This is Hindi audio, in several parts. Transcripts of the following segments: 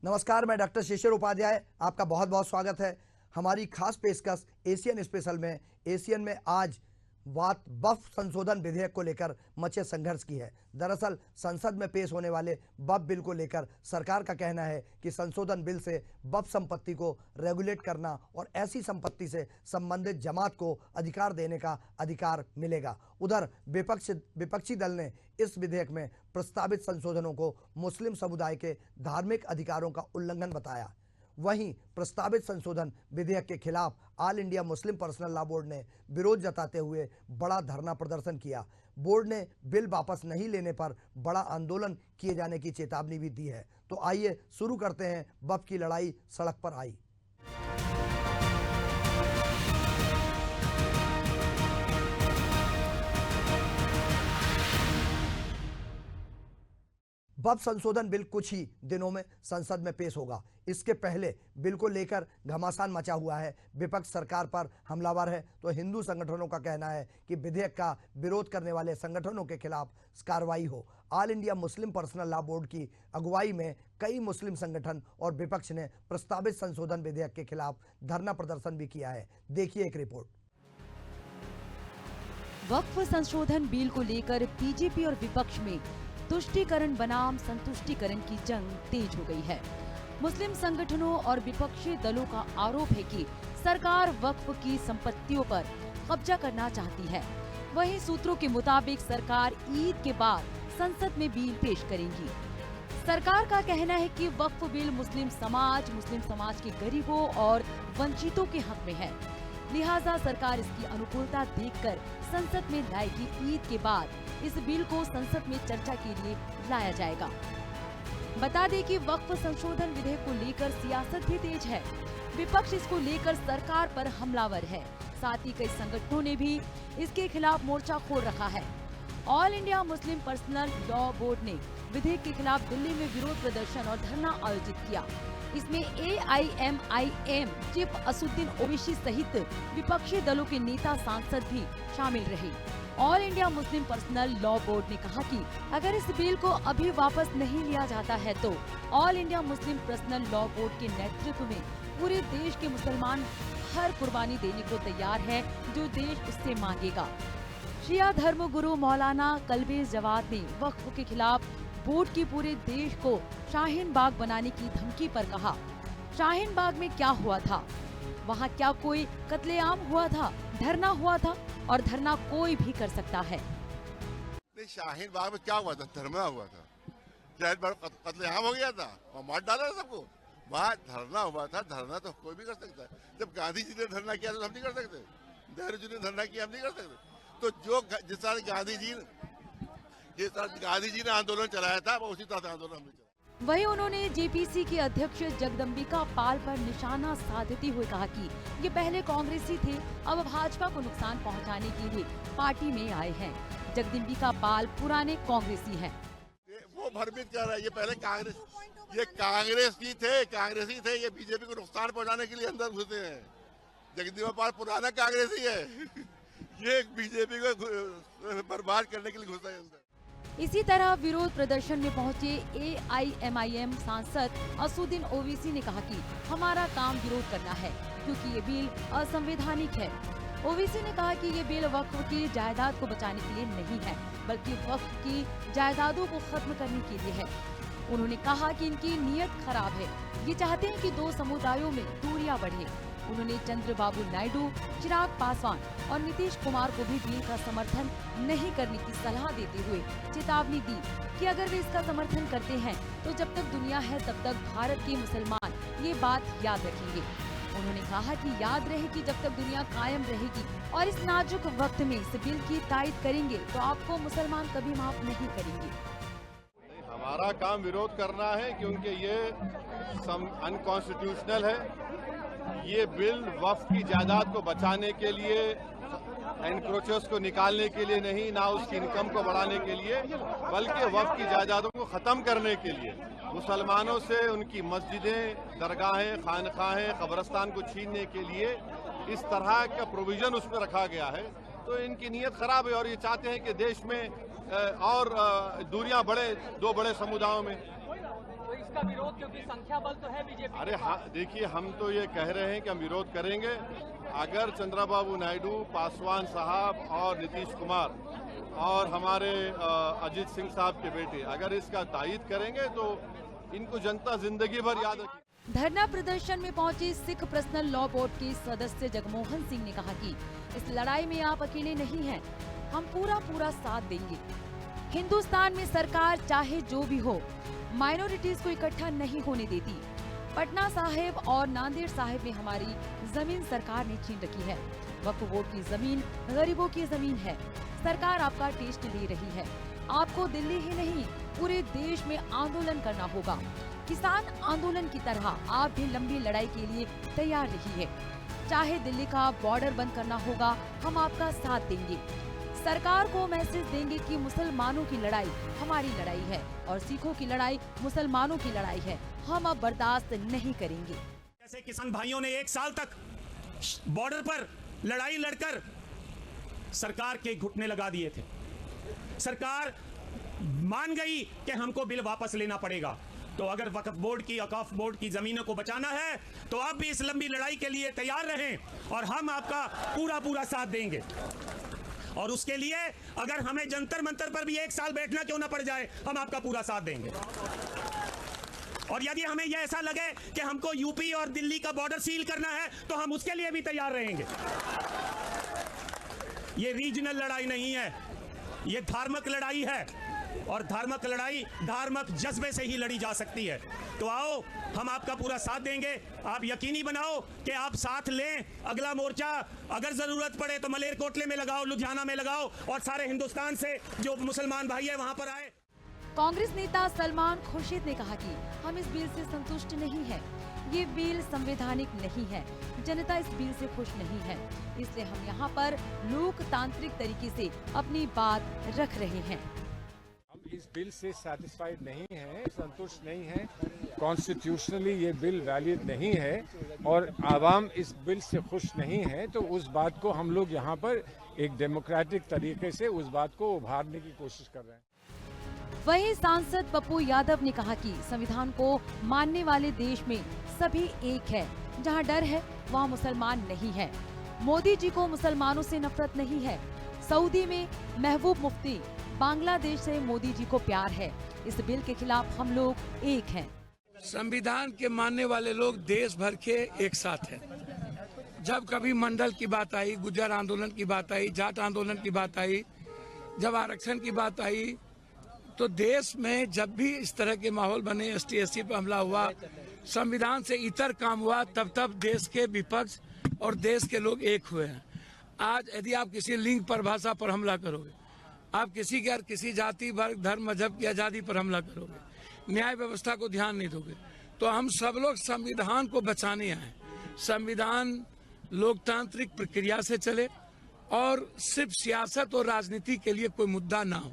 नमस्कार, मैं डॉक्टर शिशिर उपाध्याय, आपका बहुत बहुत स्वागत है हमारी खास पेशकश एशियन स्पेशल में। एशियन में आज बात वक्फ संशोधन विधेयक को लेकर मचे संघर्ष की है। दरअसल संसद में पेश होने वाले वक्फ बिल को लेकर सरकार का कहना है कि संशोधन बिल से वक्फ संपत्ति को रेगुलेट करना और ऐसी संपत्ति से संबंधित जमात को अधिकार देने का अधिकार मिलेगा। उधर विपक्षी दल ने इस विधेयक में प्रस्तावित संशोधनों को मुस्लिम समुदाय के धार्मिक अधिकारों का उल्लंघन बताया। वहीं प्रस्तावित संशोधन विधेयक के खिलाफ all India Muslim personal law board ने विरोध जताते हुए बड़ा धरना प्रदर्शन किया। बोर्ड ने बिल वापस नहीं लेने पर बड़ा आंदोलन किए जाने की चेतावनी भी दी है। तो आइए शुरू करते हैं वक्फ की लड़ाई सड़क पर आई। वक्फ संशोधन बिल कुछ ही दिनों में संसद में पेश होगा। इसके पहले बिल को लेकर घमासान मचा हुआ है। विपक्ष सरकार पर हमलावर है तो हिंदू संगठनों का कहना है कि विधेयक का विरोध करने वाले संगठनों के खिलाफ कार्रवाई हो। All India Muslim personal law board की अगुवाई में कई मुस्लिम संगठन और विपक्ष ने प्रस्तावित संशोधन विधेयक के खिलाफ धरना प्रदर्शन भी किया है। देखिए एक रिपोर्ट। वक्फ संशोधन बिल को लेकर बीजेपी और विपक्ष में तुष्टीकरण बनाम संतुष्टीकरण की जंग तेज हो गई है। मुस्लिम संगठनों और विपक्षी दलों का आरोप है कि सरकार वक्फ की संपत्तियों पर कब्जा करना चाहती है। वहीं सूत्रों के मुताबिक सरकार ईद के बाद संसद में बिल पेश करेगी। सरकार का कहना है कि वक्फ बिल मुस्लिम समाज के गरीबों और वंचितों के हक में है, लिहाजा सरकार इसकी अनुकूलता देखकर संसद में लाएगी। ईद के बाद इस बिल को संसद में चर्चा के लिए लाया जाएगा। बता दें कि वक्फ संशोधन विधेयक को लेकर सियासत भी तेज है। विपक्ष इसको लेकर सरकार पर हमलावर है। साथ ही कई संगठनों ने भी इसके खिलाफ मोर्चा खोल रखा है। All India Muslim personal law board ने विधेयक के खिलाफ दिल्ली में विरोध प्रदर्शन और धरना आयोजित किया। इसमें AIMIM चीफ असुद्दीन ओवैसी सहित विपक्षी दलों के नेता सांसद भी शामिल रहे। All India Muslim personal law board ने कहा कि अगर इस बिल को अभी वापस नहीं लिया जाता है तो all India Muslim personal law board के नेतृत्व में पूरे देश के मुसलमान हर कुर्बानी देने को तैयार है जो देश उससे मांगेगा। शिया धर्म गुरु मौलाना कल्बे जवाद ने वक्फ के खिलाफ बोर्ड की पूरे देश को शाहीन बाग बनाने की धमकी पर कहा, शाहीन बाग में क्या हुआ था? वहाँ क्या कोई कत्लेआम हुआ था? धरना हुआ था और धरना कोई भी कर सकता है। नहीं, शाहीन बाग में क्या हुआ था? धरना हुआ था। शाहीन बाग कत्लेआम हो गया था और मार डाला सबको। वहाँ धरना हुआ था। धरना तो कोई भी कर सकता है। जब गांधी जी ने धरना किया तो हम नहीं कर सकते? नेहरू जी ने धरना किया, हम नहीं कर सकते? तो जो जिस तरह गांधी जी ने आंदोलन चलाया था वो उसी तरह से आंदोलन हमने चलाया। वहीं उन्होंने जेपीसी के अध्यक्ष जगदम्बिका पाल पर निशाना साधते हुए कहा कि ये पहले कांग्रेसी थे, अब भाजपा को नुकसान पहुंचाने के लिए पार्टी में आए हैं। जगदम्बिका पाल पुराने कांग्रेसी हैं। वो भ्रमित कर रहा है। ये पहले कांग्रेसी थे। ये बीजेपी को नुकसान पहुंचाने के लिए अंदर घुसे हैं। जगदम्बिका पाल पुराना कांग्रेसी है। ये बीजेपी को बर्बाद करने के लिए घुसा है अंदर। इसी तरह विरोध प्रदर्शन में पहुंचे AIMIM सांसद असुद्दीन ओवैसी ने कहा कि हमारा काम विरोध करना है क्योंकि ये बिल असंवैधानिक है। ओवैसी ने कहा कि ये बिल वक्फ की जायदाद को बचाने के लिए नहीं है बल्कि वक्फ की जायदादों को खत्म करने के लिए है। उन्होंने कहा कि इनकी नीयत खराब है। ये चाहते हैं कि दो समुदायों में दूरियां बढ़े। उन्होंने चंद्रबाबू नायडू, चिराग पासवान और नीतीश कुमार को भी बिल का समर्थन नहीं करने की सलाह देते हुए चेतावनी दी कि अगर वे इसका समर्थन करते हैं तो जब तक दुनिया है तब तक भारत के मुसलमान ये बात याद रखेंगे। उन्होंने कहा कि याद रहे कि जब तक दुनिया कायम रहेगी और इस नाजुक वक्त में इस बिल की तायद करेंगे तो आपको मुसलमान कभी माफ नहीं करेंगे। हमारा काम विरोध करना है क्योंकि ये अनकॉन्स्टिट्यूशनल है। ये बिल वक्फ की जायदाद को बचाने के लिए, एनक्रोचर्स को निकालने के लिए नहीं, ना उसकी इनकम को बढ़ाने के लिए, बल्कि वक्फ की जायदादों को खत्म करने के लिए, मुसलमानों से उनकी मस्जिदें, दरगाहें, खानखाहें, कब्रिस्तान को छीनने के लिए इस तरह का प्रोविजन उसमें रखा गया है। तो इनकी नीयत खराब है और ये चाहते हैं कि देश में और दूरियां बढ़े दो बड़े समुदायों में। का विरोध, क्योंकि संख्या बल तो है बीजेपी। अरे हाँ, देखिए हम तो ये कह रहे हैं कि हम विरोध करेंगे। अगर चंद्रबाबू नायडू, पासवान साहब और नीतीश कुमार और हमारे अजीत सिंह साहब के बेटे अगर इसका तायीद करेंगे तो इनको जनता जिंदगी भर याद रखेगी। धरना प्रदर्शन में पहुंचे सिख पर्सनल लॉ बोर्ड के सदस्य जगमोहन सिंह ने कहा कि इस लड़ाई में आप अकेले नहीं हैं, हम पूरा साथ देंगे। हिंदुस्तान में सरकार चाहे जो भी हो, माइनॉरिटीज को इकट्ठा नहीं होने देती। पटना साहिब और नांदेड़ साहिब में हमारी जमीन सरकार ने छीन रखी है। वक्फ बोर्ड की जमीन गरीबों की जमीन है। सरकार आपका टेस्ट ले रही है। आपको दिल्ली ही नहीं पूरे देश में आंदोलन करना होगा। किसान आंदोलन की तरह आप भी लंबी लड़ाई के लिए तैयार रहिए। चाहे दिल्ली का बॉर्डर बंद करना होगा, हम आपका साथ देंगे। सरकार को मैसेज देंगे कि मुसलमानों की लड़ाई हमारी लड़ाई है और सिखों की लड़ाई मुसलमानों की लड़ाई है। हम अब बर्दाश्त नहीं करेंगे। जैसे किसान भाइयों ने 1 साल तक बॉर्डर पर लड़ाई लड़कर सरकार के घुटने लगा दिए थे। सरकार मान गई कि हमको बिल वापस लेना पड़ेगा। तो अगर वक्फ बोर्ड की, औकाफ बोर्ड की जमीनों को बचाना है तो आप भी इस लंबी लड़ाई के लिए तैयार रहें और हम आपका पूरा साथ देंगे। और उसके लिए अगर हमें जंतर मंतर पर भी 1 साल बैठना क्यों ना पड़ जाए, हम आपका पूरा साथ देंगे। और यदि हमें यह ऐसा लगे कि हमको यूपी और दिल्ली का बॉर्डर सील करना है तो हम उसके लिए भी तैयार रहेंगे। ये रीजनल लड़ाई नहीं है, ये धार्मिक लड़ाई है और धार्मिक लड़ाई धार्मिक जज्बे से ही लड़ी जा सकती है। तो आओ, हम आपका पूरा साथ देंगे। आप यकीनी बनाओ कि आप साथ लें। अगला मोर्चा अगर जरूरत पड़े तो मलेरकोटले में लगाओ, लुधियाना में लगाओ और सारे हिंदुस्तान से जो मुसलमान भाई है वहां पर आए। कांग्रेस नेता सलमान खुर्शीद ने कहा कि हम इस बिल से संतुष्ट नहीं है। ये बिल संवैधानिक नहीं है। जनता इस बिल से खुश नहीं है, इसलिए हम यहाँ पर लोकतांत्रिक तरीके से अपनी बात रख रहे हैं। हम इस बिल से सैटिस्फाइड नहीं है, संतुष्ट नहीं है। कॉन्स्टिट्यूशनली ये बिल वैलिड नहीं है और आवाम इस बिल से खुश नहीं है। तो उस बात को हम लोग यहाँ पर एक डेमोक्रेटिक तरीके से उस बात को उभारने की कोशिश कर रहे हैं। वहीं सांसद पप्पू यादव ने कहा कि संविधान को मानने वाले देश में सभी एक है। जहां डर है वहां मुसलमान नहीं है। मोदी जी को मुसलमानों से नफरत नहीं है। सऊदी में महबूब मुफ्ती, बांग्लादेश से मोदी जी को प्यार है। इस बिल के खिलाफ हम लोग एक हैं। संविधान के मानने वाले लोग देश भर के एक साथ हैं। जब कभी मंडल की बात आई, गुर्जर आंदोलन की बात आई, जाट आंदोलन की बात आई, जब आरक्षण की बात आई, तो देश में जब भी इस तरह के माहौल बने, ST SC पर हमला हुआ, संविधान से इतर काम हुआ, तब देश के विपक्ष और देश के लोग एक हुए हैं। आज यदि आप किसी लिंग पर, भाषा पर हमला करोगे, आप किसी जाति, वर्ग, धर्म, मजहब की आजादी पर हमला करोगे, न्याय व्यवस्था को ध्यान नहीं दोगे, तो हम सब लोग संविधान को बचाने आए। संविधान लोकतांत्रिक प्रक्रिया से चले और सिर्फ सियासत और राजनीति के लिए कोई मुद्दा ना हो,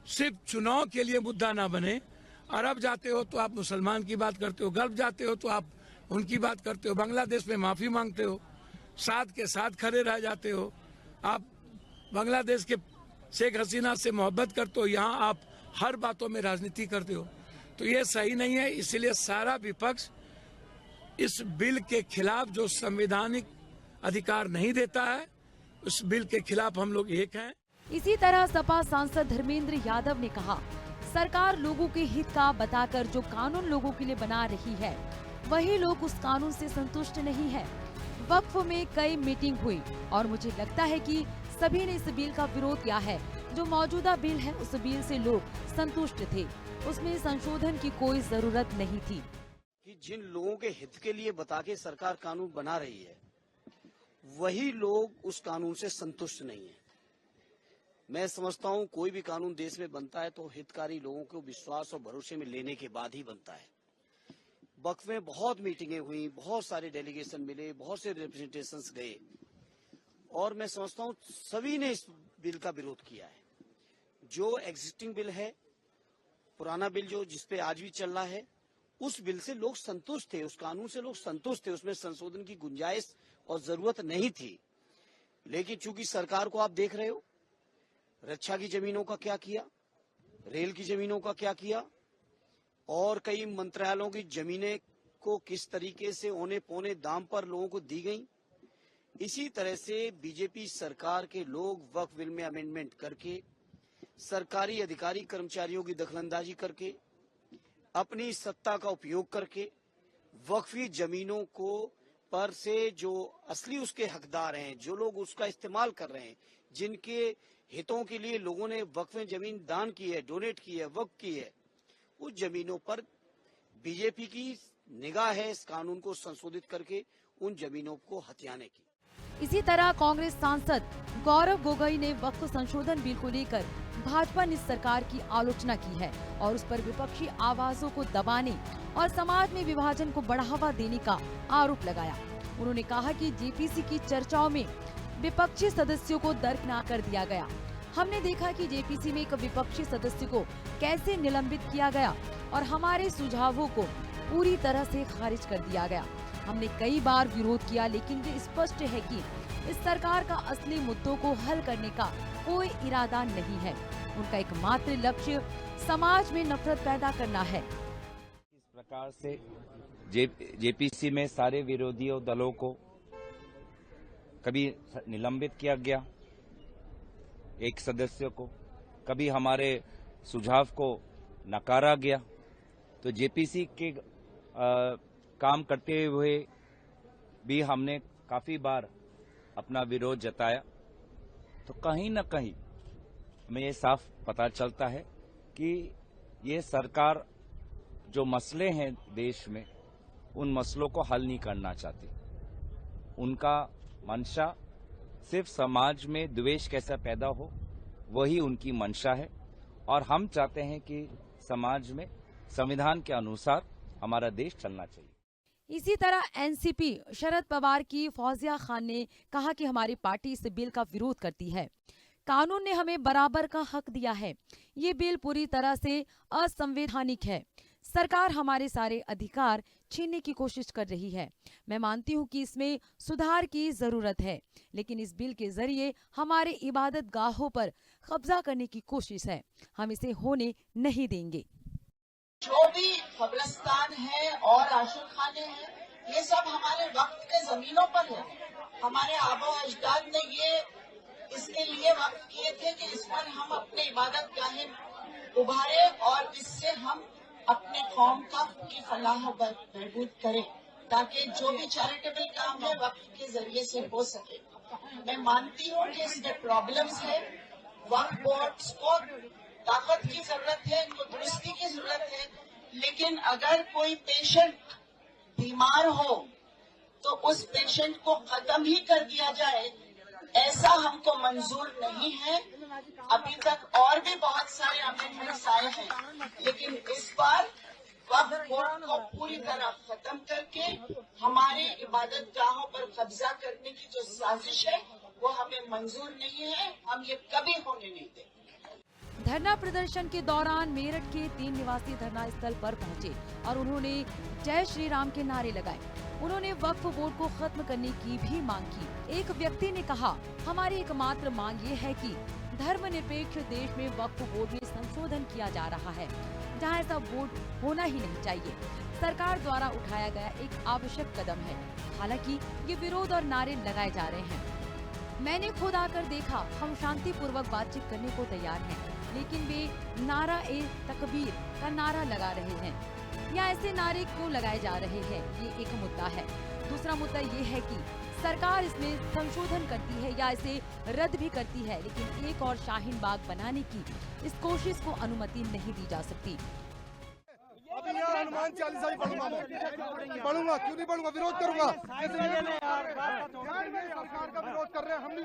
सिर्फ चुनाव के लिए मुद्दा ना बने। अरब जाते हो तो आप मुसलमान की बात करते हो, गल्फ जाते हो तो आप उनकी बात करते हो, बांग्लादेश में माफी मांगते हो, साथ के साथ खड़े रह जाते हो। आप बांग्लादेश के शेख हसीना से मोहब्बत करते हो, यहाँ आप हर बातों में राजनीति करते हो। तो ये सही नहीं है। इसलिए सारा विपक्ष इस बिल के खिलाफ, जो संवैधानिक अधिकार नहीं देता है, उस बिल के खिलाफ हम लोग एक हैं। इसी तरह सपा सांसद धर्मेंद्र यादव ने कहा, सरकार लोगों के हित का बताकर जो कानून लोगों के लिए बना रही है, वही लोग उस कानून से संतुष्ट नहीं है। वक्फ में कई मीटिंग हुई और मुझे लगता है कि सभी ने इस बिल का विरोध किया है। जो मौजूदा बिल है उस बिल से लोग संतुष्ट थे, उसमें संशोधन की कोई जरूरत नहीं थी। कि जिन लोगों के हित के लिए बता के सरकार कानून बना रही है, वही लोग उस कानून से संतुष्ट नहीं है। मैं समझता हूं कोई भी कानून देश में बनता है तो हितकारी लोगों को विश्वास और भरोसे में लेने के बाद ही बनता है। वक्फ में बहुत मीटिंगें हुई, बहुत सारे डेलीगेशन मिले, बहुत से रिप्रेजेंटेशंस गए और मैं समझता हूं सभी ने इस बिल का विरोध किया है। जो एग्जिस्टिंग बिल है, पुराना बिल जो जिसपे आज भी चल रहा है, उस बिल से लोग संतुष्ट थे, उस कानून से लोग संतुष्ट थे, उसमें संशोधन की गुंजाइश और जरूरत नहीं थी। लेकिन चूंकि सरकार को आप देख रहे हो, रक्षा की जमीनों का क्या किया, रेल की जमीनों का क्या किया, और कई मंत्रालयों की जमीनें को किस तरीके से औने पौने दाम पर लोगों को दी गई, इसी तरह से बीजेपी सरकार के लोग वक्फ बिल में अमेंडमेंट करके, सरकारी अधिकारी कर्मचारियों की दखलंदाजी करके, अपनी सत्ता का उपयोग करके वक्फी जमीनों को पर से जो असली उसके हकदार हैं, जो लोग उसका इस्तेमाल कर रहे हैं, जिनके हितों के लिए लोगों ने वक्फ में जमीन दान की है, डोनेट की है, वक्फ की है, उस जमीनों पर बीजेपी की निगाह है इस कानून को संशोधित करके उन जमीनों को हथियाने की। इसी तरह कांग्रेस सांसद गौरव गोगोई ने वक्फ संशोधन बिल को लेकर भाजपा ने सरकार की आलोचना की है और उस पर विपक्षी आवाजों को दबाने और समाज में विभाजन को बढ़ावा देने का आरोप लगाया। उन्होंने कहा कि जेपीसी की चर्चाओं में विपक्षी सदस्यों को दरकिनार कर दिया गया। हमने देखा कि जेपीसी में एक विपक्षी सदस्य को कैसे निलंबित किया गया और हमारे सुझावों को पूरी तरह से खारिज कर दिया गया। हमने कई बार विरोध किया, लेकिन ये स्पष्ट है कि इस सरकार का असली मुद्दों को हल करने का कोई इरादा नहीं है। उनका एकमात्र लक्ष्य समाज में नफरत पैदा करना है। इस प्रकार से जेपीसी में सारे विरोधी दलों को कभी निलंबित किया गया, एक सदस्य को, कभी हमारे सुझाव को नकारा गया। तो जेपीसी के काम करते हुए भी हमने काफी बार अपना विरोध जताया। तो कहीं न कहीं हमें ये साफ पता चलता है कि ये सरकार जो मसले हैं देश में, उन मसलों को हल नहीं करना चाहती। उनका मंशा सिर्फ समाज में द्वेष कैसा पैदा हो, वही उनकी मंशा है। और हम चाहते हैं कि समाज में संविधान के अनुसार हमारा देश चलना चाहिए। इसी तरह एनसीपी शरद पवार की फौजिया खान ने कहा कि हमारी पार्टी इस बिल का विरोध करती है। कानून ने हमें बराबर का हक दिया है। ये बिल पूरी तरह से असंवैधानिक है। सरकार हमारे सारे अधिकार छीनने की कोशिश कर रही है। मैं मानती हूँ कि इसमें सुधार की जरूरत है, लेकिन इस बिल के जरिए हमारे इबादत गाहों पर कब्जा करने की कोशिश है। हम इसे होने नहीं देंगे। जो भी कब्रिस्तान है और आशिरखाने हैं, ये सब हमारे वक्त के जमीनों पर है। हमारे आबा अजदाद ने ये इसके लिए वक्त किए थे कि इस पर हम अपने इबादत गाहें उभारे और इससे हम अपने कौम की फलाह बहबूद करें, ताकि जो भी चैरिटेबल काम है वक्त के जरिए से हो सके। मैं मानती हूँ कि इसमें प्रॉब्लम्स है। वक्फ बोर्ड्स को ताकत की जरूरत है, इनको दुरुस्ती की जरूरत है, लेकिन अगर कोई पेशेंट बीमार हो तो उस पेशेंट को खत्म ही कर दिया जाए, ऐसा हमको मंजूर नहीं है। अभी तक और भी बहुत सारे अमेंडमेंट्स आए हैं, लेकिन इस बार वक्फ बोर्ड को पूरी तरह खत्म करके हमारे इबादत गाहों पर कब्जा करने की जो साजिश है वो हमें मंजूर नहीं है। हम ये कभी होने नहीं देंगे। धरना प्रदर्शन के दौरान मेरठ के 3 निवासी धरना स्थल पर पहुंचे और उन्होंने जय श्री राम के नारे लगाए। उन्होंने वक्फ बोर्ड को खत्म करने की भी मांग की। एक व्यक्ति ने कहा, हमारी एकमात्र मांग ये है कि धर्मनिरपेक्ष देश में वक्फ बोर्ड में संशोधन किया जा रहा है, जहां ऐसा बोर्ड होना ही नहीं चाहिए। सरकार द्वारा उठाया गया एक आवश्यक कदम है। हालांकि ये विरोध और नारे लगाए जा रहे हैं। मैंने खुद आकर देखा, हम शांतिपूर्वक बातचीत करने को तैयार हैं, लेकिन वे नारा ए तकबीर का नारा लगा रहे हैं या ऐसे नारे क्यों लगाए जा रहे हैं, ये एक मुद्दा है। दूसरा मुद्दा ये है कि सरकार इसमें संशोधन करती है या इसे रद्द भी करती है, लेकिन एक और शाहीन बाग बनाने की इस कोशिश को अनुमति नहीं दी जा सकती। हनुमान चालीसा भी पढ़ूंगा, क्यों नहीं पढ़ूंगा, विरोध करूंगा। सरकार का विरोध कर रहे हैं, हम भी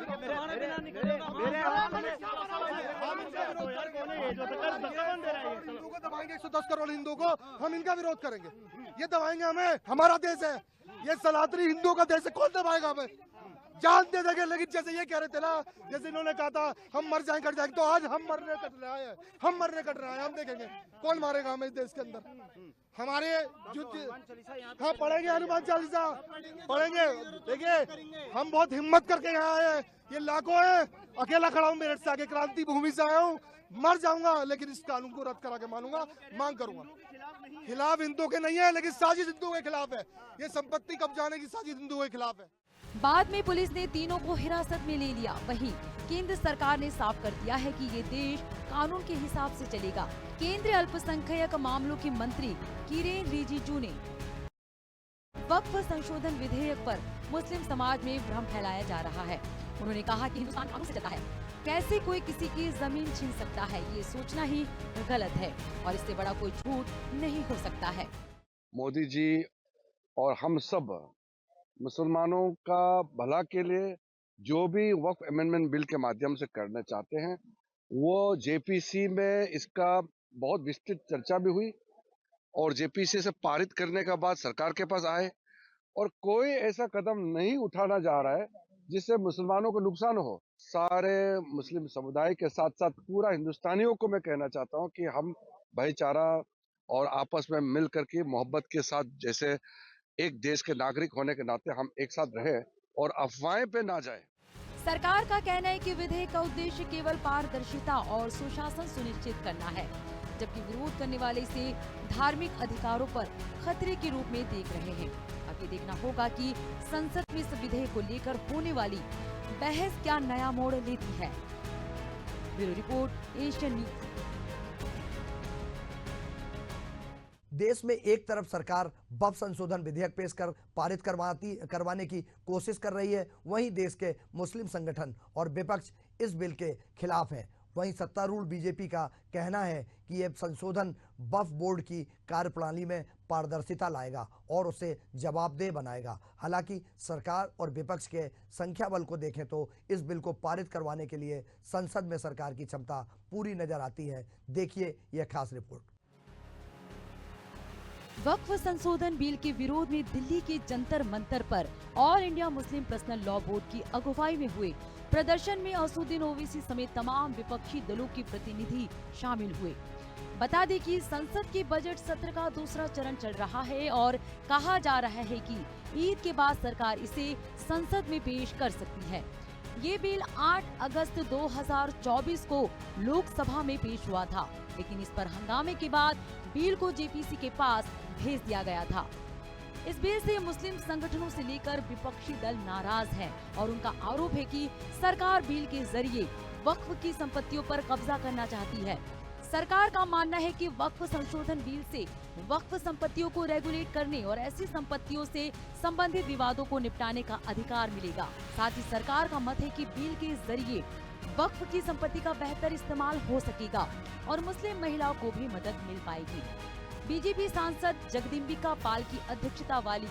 हिंदू को दबाएंगे, 110 करोड़ हिंदू को हम इनका विरोध करेंगे। ये दबाएंगे हमें, हमारा देश है ये, सनातनी हिंदू का देश है, कौन दबाएगा हमें? जान दे देंगे। लेकिन जैसे ये कह रहे थे ना, जैसे इन्होंने कहा था हम मर जाएंगे कट जाएंगे, तो आज हम मरने कट रहा है, हम मरने कट रहा है। हम देखेंगे कौन मारेगा हमें इस देश के अंदर। हमारे हाँ पढ़ेंगे, हनुमान चालीसा पढ़ेंगे। देखिए हम बहुत हिम्मत करके यहाँ आए हैं, ये लाखों है, अकेला खड़ा हूँ मेरठ से आके, क्रांति भूमि से आया हूँ। मर जाऊंगा लेकिन इस कानून को रद्द करा के मानूंगा, मांग करूंगा। खिलाफ हिंदुओं के नहीं है, लेकिन साजिश हिंदुओं के खिलाफ है। ये संपत्ति कब्जाने की साजिश हिंदुओं के खिलाफ है। बाद में पुलिस ने तीनों को हिरासत में ले लिया। वहीं केंद्र सरकार ने साफ कर दिया है कि ये देश कानून के हिसाब से चलेगा। केंद्रीय अल्पसंख्यक मामलों के मंत्री किरेन रिजिजू ने वक्फ संशोधन विधेयक पर मुस्लिम समाज में भ्रम फैलाया जा रहा है। उन्होंने कहा कि हिंदुस्तान कानून से चलता है, कैसे कोई किसी की जमीन छीन सकता है, ये सोचना ही गलत है और इससे बड़ा कोई झूठ नहीं हो सकता है। मोदी जी और हम सब मुसलमानों का भला के लिए जो भी वक्फ अमेंडमेंट बिल के माध्यम से करना चाहते हैं, वो जेपीसी में इसका बहुत विस्तृत चर्चा भी हुई और जेपीसी से पारित करने का बाद सरकार के पास आए और कोई ऐसा कदम नहीं उठाना जा रहा है जिससे मुसलमानों को नुकसान हो। सारे मुस्लिम समुदाय के साथ साथ पूरा हिंदुस्तानियों को मैं कहना चाहता हूं कि हम भाईचारा और आपस में मिल करके मोहब्बत के साथ जैसे एक देश के नागरिक होने के नाते हम एक साथ रहे और अफवाहें पे ना जाए। सरकार का कहना है कि विधेयक का उद्देश्य केवल पारदर्शिता और सुशासन सुनिश्चित करना है, जबकि विरोध करने वाले इसे धार्मिक अधिकारों पर खतरे के रूप में देख रहे हैं। अब ये देखना होगा कि संसद में इस विधेयक को लेकर होने वाली बहस क्या नया मोड़ लेती है। Bureau report, Asian news. देश में एक तरफ सरकार वक्फ संशोधन विधेयक पेश कर पारित करवाने की कोशिश कर रही है, वहीं देश के मुस्लिम संगठन और विपक्ष इस बिल के खिलाफ है। वहीं सत्तारूढ़ बीजेपी का कहना है कि यह संशोधन वक्फ बोर्ड की कार्यप्रणाली में पारदर्शिता लाएगा और उसे जवाबदेह बनाएगा। हालांकि सरकार और विपक्ष के संख्या बल को देखें तो इस बिल को पारित करवाने के लिए संसद में सरकार की क्षमता पूरी नजर आती है। देखिए यह खास रिपोर्ट। वक्फ संशोधन बिल के विरोध में दिल्ली के जंतर मंतर पर all India Muslim personal law board की अगुवाई में हुए प्रदर्शन में असदुद्दीन ओवैसी समेत तमाम विपक्षी दलों के प्रतिनिधि शामिल हुए। बता दें कि संसद के बजट सत्र का दूसरा चरण चल रहा है और कहा जा रहा है कि ईद के बाद सरकार इसे संसद में पेश कर सकती है। ये बिल 8 अगस्त 2024 को लोकसभा में पेश हुआ था, लेकिन इस पर हंगामे के बाद बिल को जेपीसी के पास भेज दिया गया था। इस बिल से मुस्लिम संगठनों से लेकर विपक्षी दल नाराज हैं और उनका आरोप है कि सरकार बिल के जरिए वक्फ की संपत्तियों पर कब्जा करना चाहती है। सरकार का मानना है कि वक्फ संशोधन बिल से वक्फ संपत्तियों को रेगुलेट करने और ऐसी संपत्तियों से संबंधित विवादों को निपटाने का अधिकार मिलेगा। साथ ही सरकार का मत है कि बिल के जरिए वक्फ की संपत्ति का बेहतर इस्तेमाल हो सकेगा और मुस्लिम महिलाओं को भी मदद मिल पाएगी। बीजेपी सांसद जगदम्बिका पाल की अध्यक्षता वाली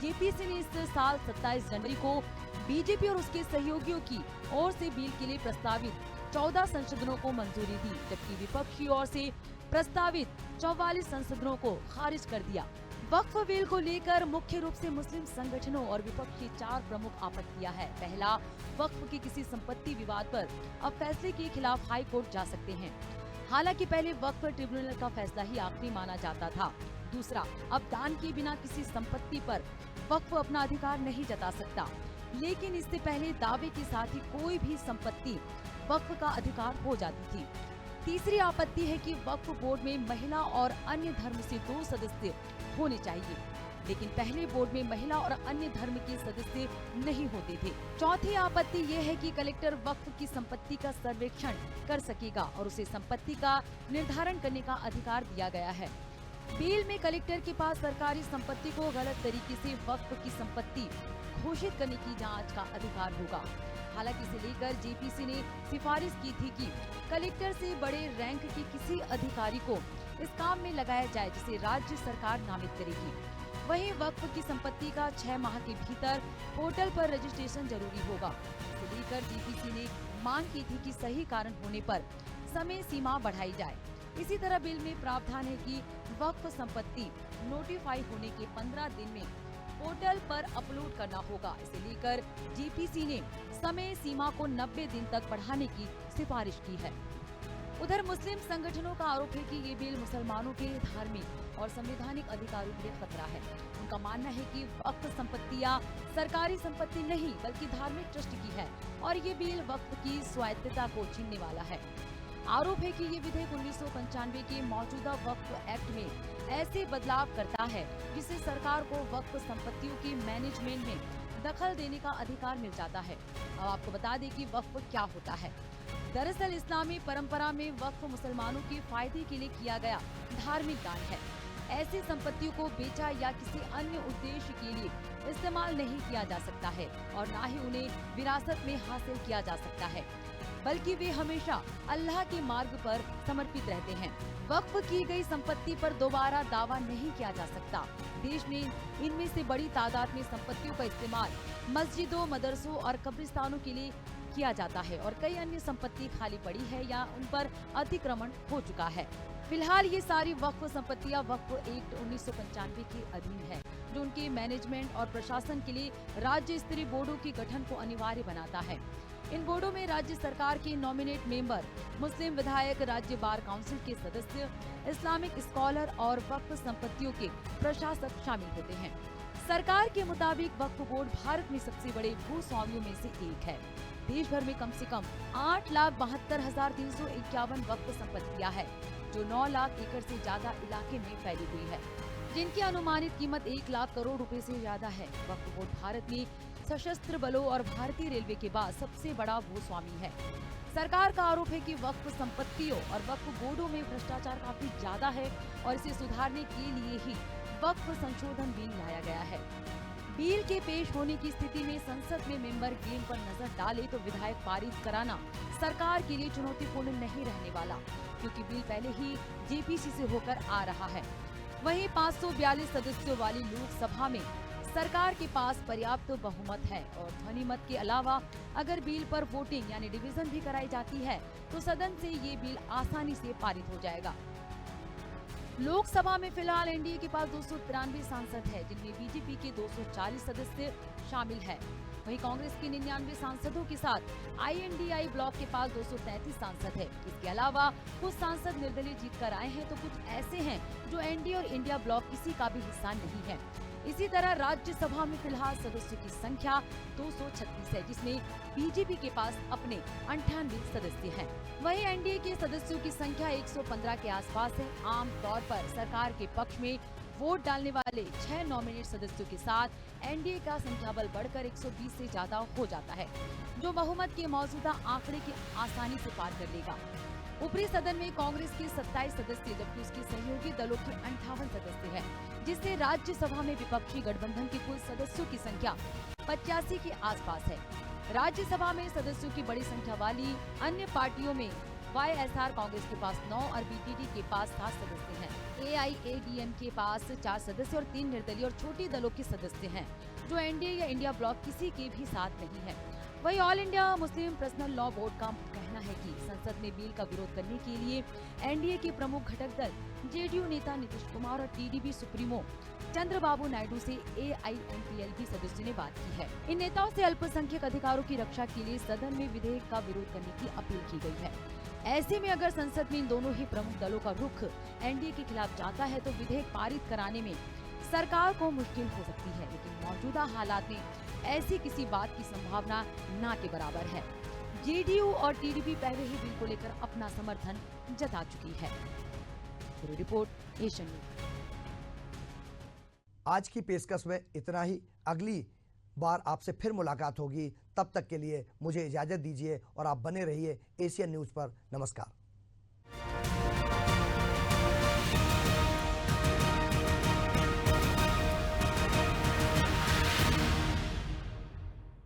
जेपीसी ने इस साल 27 जनवरी को बीजेपी और उसके सहयोगियों की ओर से बिल के लिए प्रस्तावित 14 संशोधनों को मंजूरी दी, जबकि विपक्षी ओर से प्रस्तावित 44 संशोधनों को खारिज कर दिया। वक्फ बिल को लेकर मुख्य रूप से मुस्लिम संगठनों और विपक्ष की 4 प्रमुख आपत्तियां हैं। पहला, वक्फ की किसी संपत्ति विवाद पर अब फैसले के खिलाफ हाई कोर्ट जा सकते हैं। हालांकि पहले वक्फ ट्रिब्यूनल का फैसला ही आखिरी माना जाता था। दूसरा, अब दान के बिना किसी संपत्ति पर वक्फ अपना अधिकार नहीं जता सकता, लेकिन इससे पहले दावे के साथ ही कोई भी संपत्ति वक्फ का अधिकार हो जाती थी। तीसरी आपत्ति है कि वक्फ बोर्ड में महिला और अन्य धर्म से 2 सदस्य होने चाहिए, लेकिन पहले बोर्ड में महिला और अन्य धर्म के सदस्य नहीं होते थे। चौथी आपत्ति ये है कि कलेक्टर वक्फ की संपत्ति का सर्वेक्षण कर सकेगा और उसे संपत्ति का निर्धारण करने का अधिकार दिया गया है। बिल में कलेक्टर के पास सरकारी संपत्ति को गलत तरीके से वक्फ की संपत्ति घोषित करने की जांच का अधिकार होगा। हालांकि इसे लेकर जेपीसी ने सिफारिश की थी कि कलेक्टर से बड़े रैंक के किसी अधिकारी को इस काम में लगाया जाए, जिसे राज्य सरकार नामित करेगी। वहीं वक्फ की संपत्ति का 6 माह के भीतर पोर्टल पर रजिस्ट्रेशन जरूरी होगा। इसे लेकर जेपीसी ने मांग की थी कि सही कारण होने पर समय सीमा बढ़ाई जाए। इसी तरह बिल में प्रावधान है कि वक्फ संपत्ति नोटिफाई होने के 15 दिन में पोर्टल पर अपलोड करना होगा। इसे लेकर जेपीसी ने समय सीमा को 90 दिन तक बढ़ाने की सिफारिश की है। उधर मुस्लिम संगठनों का आरोप है कि ये बिल मुसलमानों के धार्मिक और संवैधानिक अधिकारों के लिए खतरा है। उनका मानना है कि वक्फ संपत्तियां सरकारी संपत्ति नहीं बल्कि धार्मिक ट्रस्ट की है और ये बिल वक्फ की स्वायत्तता को छीनने वाला है। आरोप है कि ये विधेयक 1995 के मौजूदा वक्फ एक्ट में ऐसे बदलाव करता है जिससे सरकार को वक्फ संपत्तियों की मैनेजमेंट में दखल देने का अधिकार मिल जाता है। अब आपको बता दें कि वक्फ क्या होता है। दरअसल इस्लामी परंपरा में वक्फ मुसलमानों के फायदे के लिए किया गया धार्मिक दान है। ऐसी संपत्तियों को बेचा या किसी अन्य उद्देश्य के लिए इस्तेमाल नहीं किया जा सकता है और न ही उन्हें विरासत में हासिल किया जा सकता है, बल्कि वे हमेशा अल्लाह के मार्ग पर समर्पित रहते हैं। वक्फ की गई संपत्ति पर दोबारा दावा नहीं किया जा सकता। देश में इनमें से बड़ी तादाद में संपत्तियों का इस्तेमाल मस्जिदों, मदरसों और कब्रिस्तानों के लिए किया जाता है और कई अन्य संपत्ति खाली पड़ी है या उन पर अतिक्रमण हो चुका है। फिलहाल ये सारी वक्फ संपत्तियां वक्फ एक्ट 1995 के अधीन है, जो उनके मैनेजमेंट और प्रशासन के लिए राज्य स्तरीय बोर्डों के गठन को अनिवार्य बनाता है। इन बोर्डों में राज्य सरकार के नॉमिनेट मेंबर, मुस्लिम विधायक, राज्य बार काउंसिल के सदस्य, इस्लामिक स्कॉलर और वक्फ संपत्तियों के प्रशासक शामिल होते हैं। सरकार के मुताबिक वक्फ बोर्ड भारत में सबसे बड़े भूस्वामियों में से एक है। देश भर में कम से कम 8,72,351 वक्फ संपत्तियां हैं, जो 9 लाख एकड़ से ज्यादा इलाके में फैली हुई है, जिनकी अनुमानित कीमत 1 लाख करोड़ रुपए से ज्यादा है। वक्फ बोर्ड भारत में सशस्त्र बलों और भारतीय रेलवे के बाद सबसे बड़ा भूस्वामी है। सरकार का आरोप है कि वक्फ संपत्तियों और वक्फ बोर्डों में भ्रष्टाचार काफी ज्यादा है और इसे सुधारने के लिए ही वक्फ संशोधन बिल लाया गया है। बिल के पेश होने की स्थिति में संसद में मेंबर गेम पर नजर डाले तो विधायक पारित कराना सरकार के लिए चुनौतीपूर्ण नहीं रहने वाला, क्योंकि बिल पहले ही जेपीसी से होकर आ रहा है। वहीं 542 सदस्यों वाली लोकसभा में सरकार के पास पर्याप्त बहुमत है और ध्वनिमत के अलावा अगर बिल पर वोटिंग यानी डिवीजन भी कराई जाती है तो सदन से ये बिल आसानी से पारित हो जाएगा। लोकसभा में फिलहाल एनडीए के पास 293 सांसद है, जिनमें बीजेपी के 240 सदस्य शामिल है। वहीं कांग्रेस के 99 सांसदों के साथ आईएनडीआई ब्लॉक के पास 233 सांसद है। इसके अलावा कुछ सांसद निर्दलीय जीत कर आए हैं तो कुछ ऐसे हैं जो एनडीए और इंडिया ब्लॉक किसी का भी हिस्सा नहीं है। इसी तरह राज्यसभा में फिलहाल सदस्यों की संख्या 236 है, जिसमें बीजेपी के पास अपने 98 सदस्य हैं। वहीं एनडीए के सदस्यों की संख्या 115 के आसपास है। आम तौर पर सरकार के पक्ष में वोट डालने वाले 6 नॉमिनेट सदस्यों के साथ एनडीए का संख्या बल बढ़कर 120 से ज्यादा हो जाता है, जो बहुमत के मौजूदा आंकड़े के आसानी से पार कर लेगा। ऊपरी सदन में कांग्रेस के 27 सदस्य जबकि उसके सहयोगी दलों के 58 सदस्य हैं, जिससे राज्यसभा में विपक्षी गठबंधन के कुल सदस्यों की संख्या 85 के आसपास है। राज्यसभा में सदस्यों की बड़ी संख्या वाली अन्य पार्टियों में वाईएसआर कांग्रेस के पास 9 और बीटीडी के पास 7 सदस्य हैं। एआईएडीएम के पास 4 सदस्य और 3 निर्दलीय और छोटी दलों के सदस्य हैं, जो एनडीए या इंडिया ब्लॉक किसी के भी साथ नहीं है। वही all India Muslim personal law board का कहना है कि संसद में बिल का विरोध करने के लिए एनडीए के प्रमुख घटक दल जेडीयू नेता नीतीश कुमार और टीडीपी सुप्रीमो चंद्रबाबू नायडू से एआईएनटीएलबी सदस्यों ने बात की है। इन नेताओं से अल्पसंख्यक अधिकारों की रक्षा के लिए सदन में विधेयक का विरोध करने की अपील की गई है। ऐसे में अगर संसद में इन दोनों ही प्रमुख दलों का रुख एनडीए के खिलाफ जाता है तो विधेयक पारित कराने में सरकार को मुश्किल हो सकती है, लेकिन मौजूदा हालात में ऐसी किसी बात की संभावना ना के बराबर है। जेडीयू और टीडीपी पहले ही बिल को लेकर अपना समर्थन जता चुकी है। पूरी रिपोर्ट एशियन न्यूज। आज की पेशकश में इतना ही। अगली बार आपसे फिर मुलाकात होगी, तब तक के लिए मुझे इजाजत दीजिए और आप बने रहिए एशियन न्यूज पर। नमस्कार।